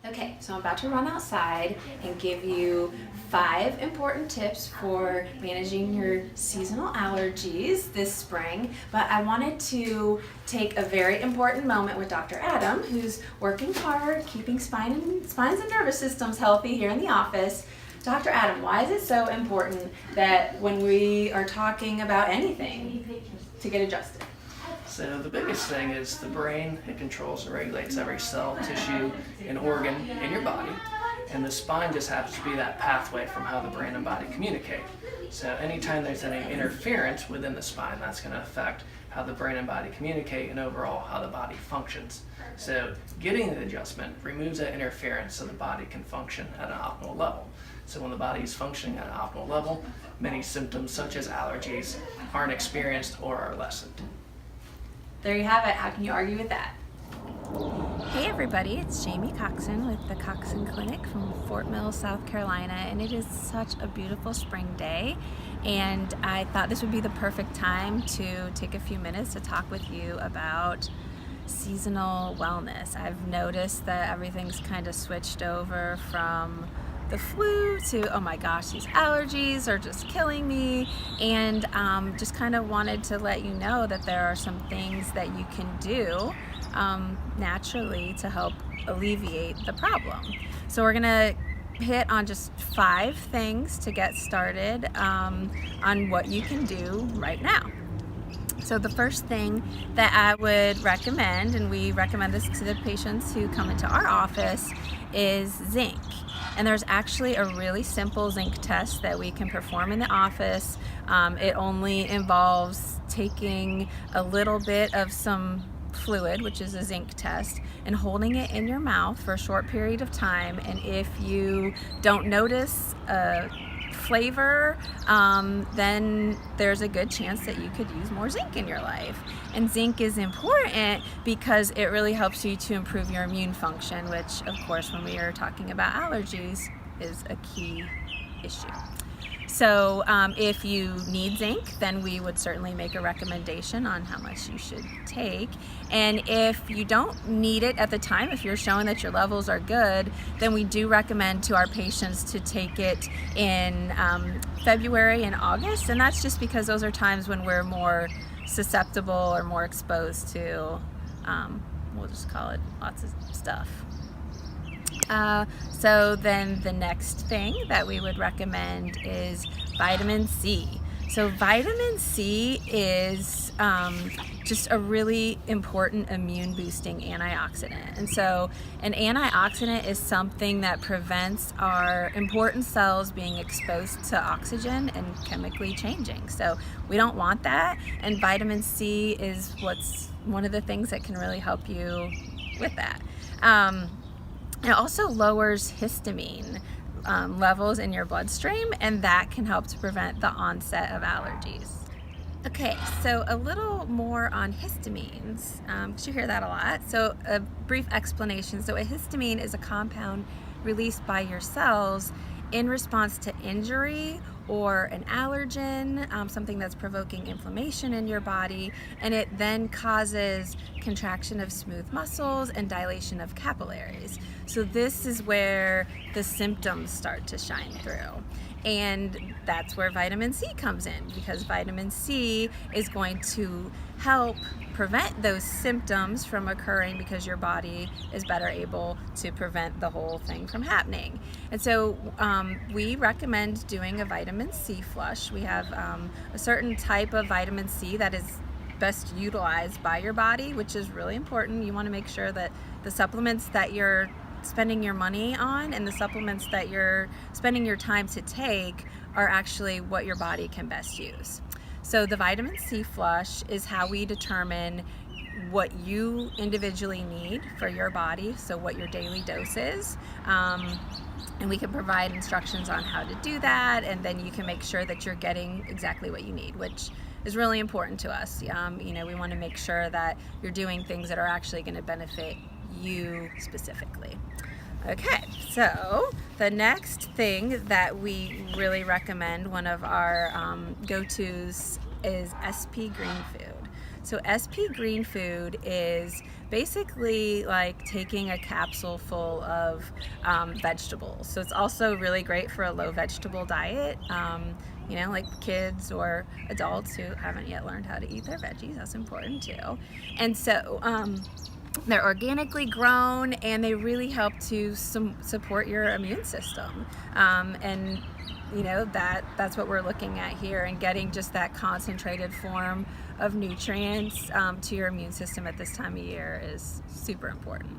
Okay, so I'm about to run outside and give you 5 important tips for managing your seasonal allergies this spring. But I wanted to take a very important moment with Dr. Adam, who's working hard, keeping spines and nervous systems healthy here in the office. Dr. Adam, why is it so important that when we are talking about anything to get adjusted? So the biggest thing is the brain. It controls and regulates every cell, tissue, and organ in your body. And the spine just happens to be that pathway from how the brain and body communicate. So anytime there's any interference within the spine, that's going to affect how the brain and body communicate and overall how the body functions. So getting the adjustment removes that interference so the body can function at an optimal level. So when the body is functioning at an optimal level, many symptoms such as allergies aren't experienced or are lessened. There you have it. How can you argue with that? Hey everybody, it's Jaime Coxon with the Coxon Clinic from Fort Mill, South Carolina, and it is such a beautiful spring day, and I thought this would be the perfect time to take a few minutes to talk with you about seasonal wellness. I've noticed that everything's kind of switched over from the flu to, oh my gosh, these allergies are just killing me, and just kind of wanted to let you know that there are some things that you can do naturally to help alleviate the problem. So we're gonna hit on just 5 things to get started on what you can do right now. So the first thing that I would recommend, and we recommend this to the patients who come into our office, is zinc. And there's actually a really simple zinc test that we can perform in the office. It only involves taking a little bit of some fluid, which is a zinc test, and holding it in your mouth for a short period of time. And if you don't notice a flavor, then there's a good chance that you could use more zinc in your life. And zinc is important because it really helps you to improve your immune function, which of course when we are talking about allergies is a key issue. So if you need zinc, then we would certainly make a recommendation on how much you should take. And if you don't need it at the time, if you're showing that your levels are good, then we do recommend to our patients to take it in February and August. And that's just because those are times when we're more susceptible or more exposed to, we'll just call it lots of stuff. So then the next thing that we would recommend is vitamin C. So vitamin C is just a really important immune boosting antioxidant. And so an antioxidant is something that prevents our important cells being exposed to oxygen and chemically changing. So we don't want that, and vitamin C is one of the things that can really help you with that. It also lowers histamine levels in your bloodstream, and that can help to prevent the onset of allergies. Okay, so a little more on histamines, because you hear that a lot. So a brief explanation. So a histamine is a compound released by your cells in response to injury or an allergen, something that's provoking inflammation in your body, and it then causes contraction of smooth muscles and dilation of capillaries. So this is where the symptoms start to shine through. And that's where vitamin C comes in, because vitamin C is going to help prevent those symptoms from occurring, because your body is better able to prevent the whole thing from happening. And so we recommend doing a vitamin C flush. We have a certain type of vitamin C that is best utilized by your body, which is really important. You want to make sure that the supplements that you're spending your money on and the supplements that you're spending your time to take are actually what your body can best use. So the vitamin C flush is how we determine what you individually need for your body, so what your daily dose is, and we can provide instructions on how to do that, and then you can make sure that you're getting exactly what you need, which is really important to us. We want to make sure that you're doing things that are actually going to benefit you specifically. Okay, so the next thing that we really recommend, one of our go-tos, is SP Green Food. So SP Green Food is basically like taking a capsule full of vegetables. So it's also really great for a low vegetable diet. Like kids or adults who haven't yet learned how to eat their veggies, that's important too. And so they're organically grown, and they really help to support your immune system. And that's what we're looking at here, and getting just that concentrated form of nutrients to your immune system at this time of year is super important.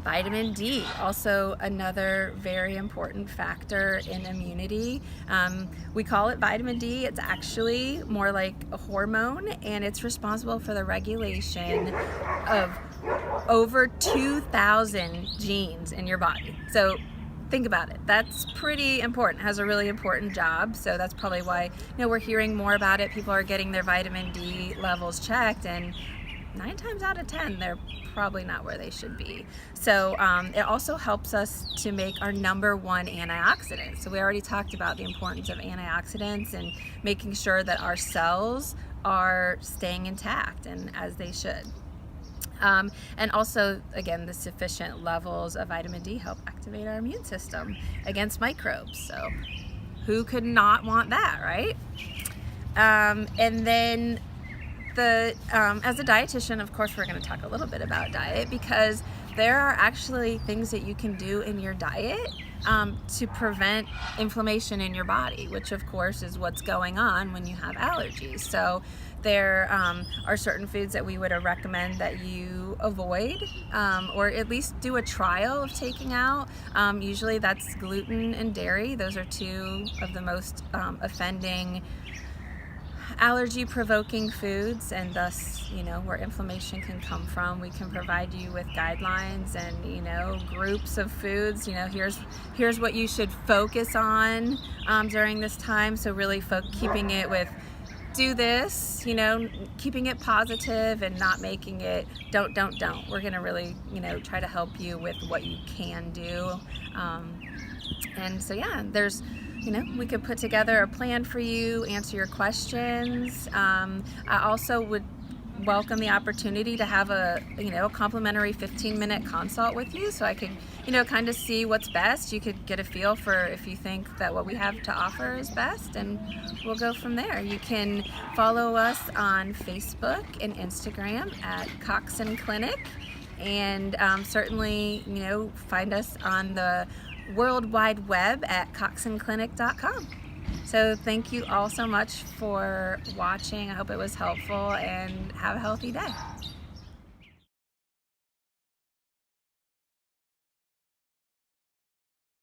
Vitamin D, also another very important factor in immunity. We call it vitamin D. It's actually more like a hormone, and it's responsible for the regulation of over 2,000 genes in your body. So think about it. That's pretty important. It has a really important job. So that's probably why we're hearing more about it. People are getting their vitamin D levels checked, and 9 times out of 10, they're probably not where they should be. So it also helps us to make our number one antioxidant. So we already talked about the importance of antioxidants and making sure that our cells are staying intact and as they should. And also, again, the sufficient levels of vitamin D help activate our immune system against microbes. So who could not want that, right? And then as a dietitian, of course, we're going to talk a little bit about diet, because there are actually things that you can do in your diet to prevent inflammation in your body, which of course is what's going on when you have allergies. So there are certain foods that we would recommend that you avoid, or at least do a trial of taking out. Usually that's gluten and dairy. Those are 2 of the most offending allergy-provoking foods, and thus, where inflammation can come from. We can provide you with guidelines and, groups of foods. Here's what you should focus on during this time. So really keeping it with do this, keeping it positive and not making it don't. We're going to really, try to help you with what you can do. And so, there's we could put together a plan for you, answer your questions. I also would welcome the opportunity to have a complimentary 15-minute consult with you, so I could kind of see what's best. You could get a feel for if you think that what we have to offer is best, and we'll go from there. You can follow us on Facebook and Instagram at Coxon Clinic, and certainly find us on the World Wide Web at coxonclinic.com. So thank you all so much for watching. I hope it was helpful, and have a healthy day.